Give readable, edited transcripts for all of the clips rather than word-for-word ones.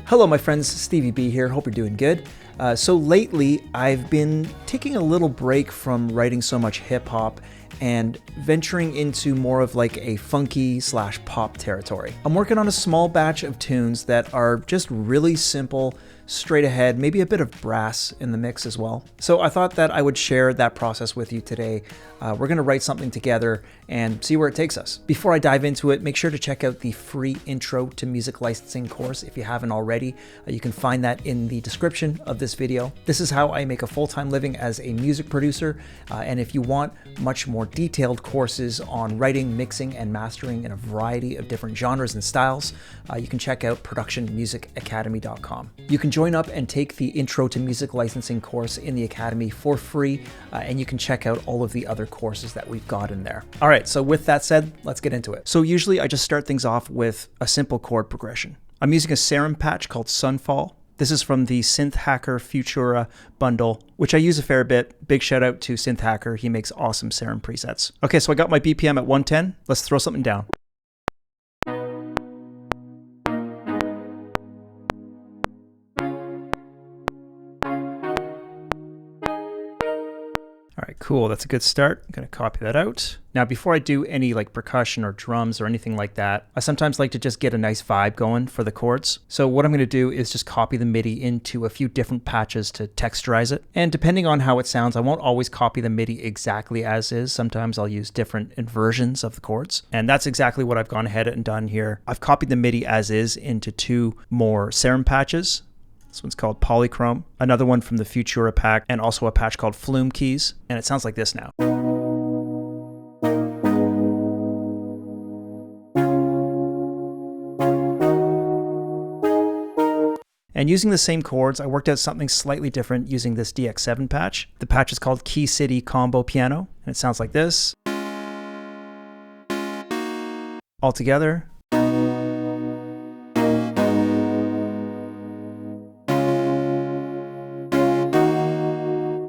Hello, my friends. Stevie B here. Hope you're doing good. So lately, I've been taking a little break from writing so much hip hop and venturing into more of like a funky / pop territory. I'm working on a small batch of tunes that are just really simple, straight ahead, maybe a bit of brass in the mix as well. So I thought that I would share that process with you today. We're gonna write something together and see where it takes us. Before I dive into it, make sure to check out the free Intro to Music Licensing course if you haven't already. You can find that in the description of this video. This is how I make a full-time living as a music producer, and if you want much more detailed courses on writing, mixing, and mastering in a variety of different genres and styles, you can check out productionmusicacademy.com. You can join up and take the Intro to Music Licensing course in the Academy for free, and you can check out all of the other courses that we've got in there. All right, so with that said, let's get into it. So usually I just start things off with a simple chord progression. I'm using a Serum patch called Sunfall. This is from the Synth Hacker Futura bundle, which I use a fair bit. Big shout out to Synth Hacker. He makes awesome Serum presets. Okay, so I got my BPM at 110. Let's throw something down. All right, cool. That's a good start. I'm going to copy that out. Now, before I do any like percussion or drums or anything like that, I sometimes like to just get a nice vibe going for the chords. So what I'm going to do is just copy the MIDI into a few different patches to texturize it. And depending on how it sounds, I won't always copy the MIDI exactly as is. Sometimes I'll use different inversions of the chords. And that's exactly what I've gone ahead and done here. I've copied the MIDI as is into two more Serum patches. This one's called Polychrome, another one from the Futura pack, and also a patch called Flume Keys, and it sounds like this now. And using the same chords, I worked out something slightly different using this DX7 patch. The patch is called Key City Combo Piano, and it sounds like this. All together.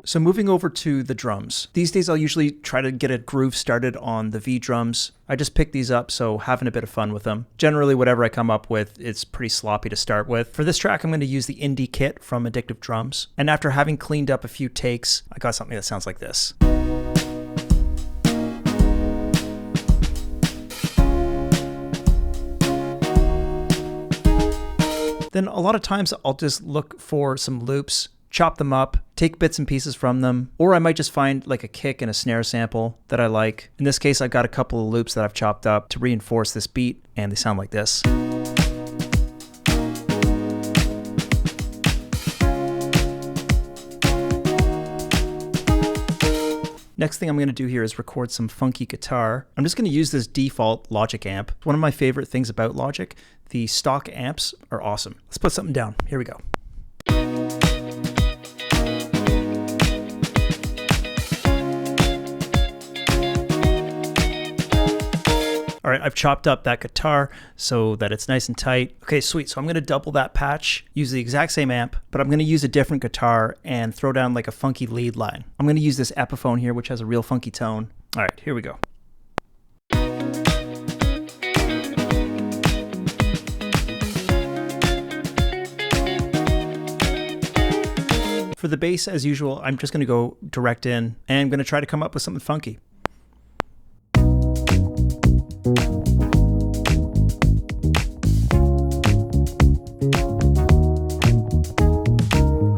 So moving over to the drums. These days I'll usually try to get a groove started on the V drums. I just pick these up, so having a bit of fun with them. Generally whatever I come up with, it's pretty sloppy to start with. For this track I'm going to use the Indie Kit from Addictive Drums. And after having cleaned up a few takes, I got something that sounds like this. Then a lot of times I'll just look for some loops, chop them up, take bits and pieces from them, or I might just find like a kick and a snare sample that I like. In this case, I've got a couple of loops that I've chopped up to reinforce this beat, and they sound like this. Next thing I'm going to do here is record some funky guitar. I'm just going to use this default Logic amp. One of my favorite things about Logic, the stock amps are awesome. Let's put something down. Here we go. All right, I've chopped up that guitar so that it's nice and tight. Okay, sweet. So I'm going to double that patch, use the exact same amp, but I'm going to use a different guitar and throw down like a funky lead line. I'm going to use this Epiphone here, which has a real funky tone. All right, here we go. For the bass, as usual, I'm just going to go direct in, and I'm going to try to come up with something funky.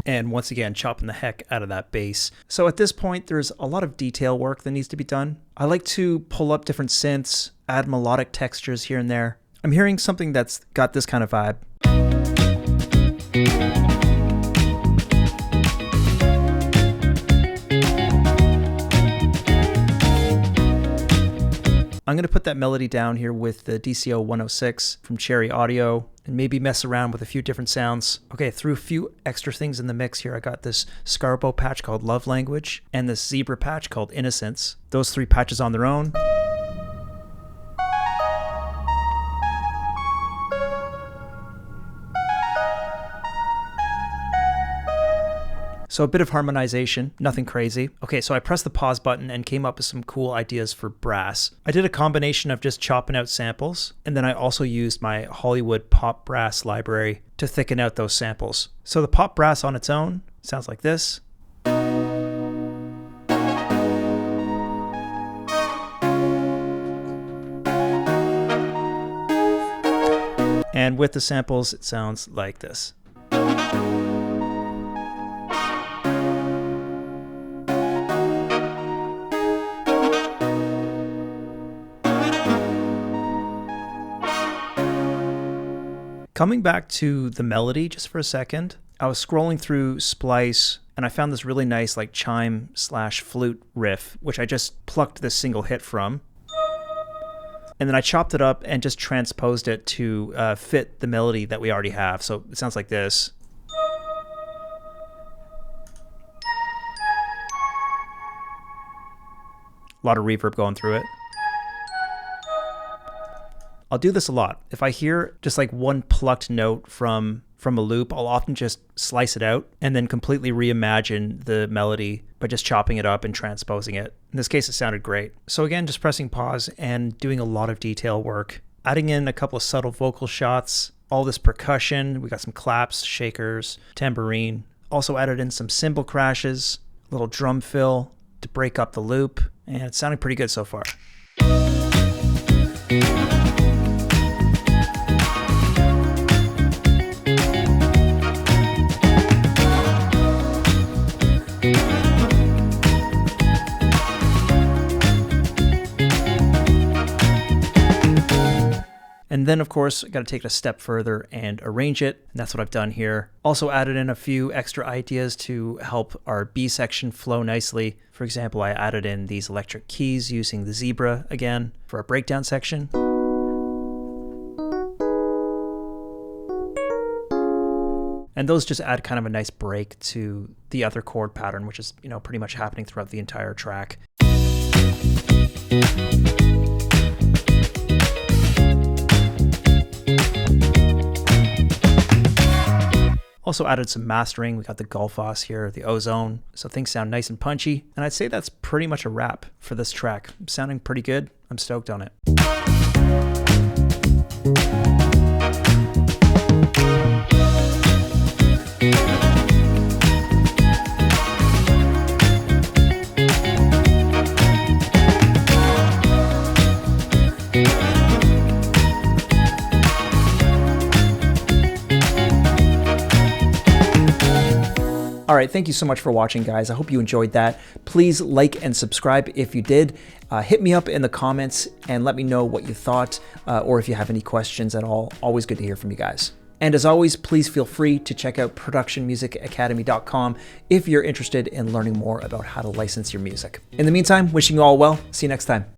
And once again, chopping the heck out of that bass. So at this point, there's a lot of detail work that needs to be done. I like to pull up different synths, add melodic textures here and there. I'm hearing something that's got this kind of vibe. I'm going to put that melody down here with the DCO 106 from Cherry Audio and maybe mess around with a few different sounds. Okay, I threw a few extra things in the mix here. I got this Scarbo patch called Love Language and this Zebra patch called Innocence. Those three patches on their own. So a bit of harmonization, nothing crazy. Okay, so I pressed the pause button and came up with some cool ideas for brass. I did a combination of just chopping out samples, and then I also used my Hollywood pop brass library to thicken out those samples. So the pop brass on its own sounds like this. And with the samples, it sounds like this. Coming back to the melody just for a second, I was scrolling through Splice and I found this really nice like chime/flute riff, which I just plucked this single hit from. And then I chopped it up and just transposed it to fit the melody that we already have. So it sounds like this. A lot of reverb going through it. I'll do this a lot. If I hear just like one plucked note from a loop, I'll often just slice it out and then completely reimagine the melody by just chopping it up and transposing it. In this case, it sounded great. So again, just pressing pause and doing a lot of detail work, adding in a couple of subtle vocal shots, all this percussion. We got some claps, shakers, tambourine. Also added in some cymbal crashes, a little drum fill to break up the loop, and it's sounding pretty good so far. And then, of course, got to take it a step further and arrange it. And that's what I've done here. Also added in a few extra ideas to help our B section flow nicely. For example, I added in these electric keys using the Zebra again for our breakdown section. And those just add kind of a nice break to the other chord pattern, which is, pretty much happening throughout the entire track. Also added some mastering. We got the Gullfoss here, the Ozone, so things sound nice and punchy. And I'd say that's pretty much a wrap for this track. Sounding pretty good. I'm stoked on it. All right, thank you so much for watching, guys. I hope you enjoyed that. Please like and subscribe if you did. Hit me up in the comments and let me know what you thought or if you have any questions at all. Always good to hear from you guys. And as always, please feel free to check out productionmusicacademy.com if you're interested in learning more about how to license your music. In the meantime, wishing you all well. See you next time.